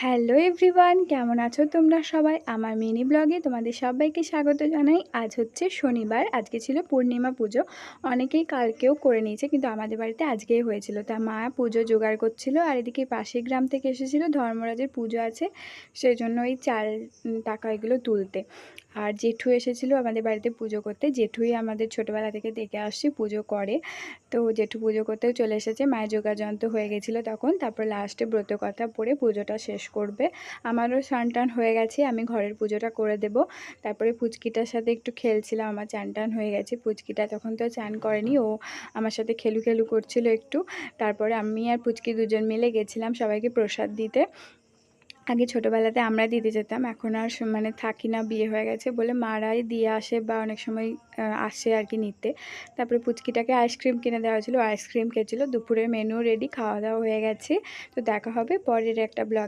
Hello everyone, কেমন আছো তোমরা সবাই? আমার মিনি ব্লগে তোমাদের সবাইকে স্বাগত জানাই। আজ হচ্ছে শনিবার, আজকে ছিল পূর্ণিমা পুজো। অনেকেই কালকেও করে নিয়েছে, কিন্তু আমাদের বাড়িতে আজকেই হয়েছিল। তা মা পুজো জোগাড় করছিল, আর এদিকে পাশের গ্রাম থেকে এসেছিলো ধর্মরাজের পুজো আছে, সেই জন্য ওই চাল টাকা এগুলো তুলতে। আর জেঠু এসেছিলো আমাদের বাড়িতে পুজো করতে। জেঠুই আমাদের ছোটোবেলা থেকে দেখে আসছি পুজো করে, তো জেঠু পুজো করতেও চলে এসেছে। মায়ের যোগাযন্ত্র হয়ে গেছিলো তখন, তারপর লাস্টে ব্রত কথা পড়ে পুজোটা শেষ করবে। আমারও স্নান টান হয়ে গেছে, আমি ঘরের পুজোটা করে দেব। তারপরে পুচকিটার সাথে একটু খেলছিলাম, আমার চান টান হয়ে গেছে। পুচকিটা তখন তো চান করেনি, ও আমার সাথে খেলু খেলু করছিল একটু। তারপরে আমি আর পুচকি দুজন মিলে গেছিলাম সবাইকে প্রসাদ দিতে। আগে ছোটোবেলাতে আমরা দিতে যেতাম, এখন আর মানে থাকি না, বিয়ে হয়ে গেছে বলে মারাই দিয়ে আসে বা অনেক সময় আসে আর কি নিতে। তারপরে পুচকিটাকে আইসক্রিম কিনে দেওয়া হয়েছিলো, আইসক্রিম খেয়েছিলো। দুপুরের মেনু রেডি, খাওয়া দাওয়া হয়ে গেছে। তো দেখা হবে পরের একটা ব্লগ।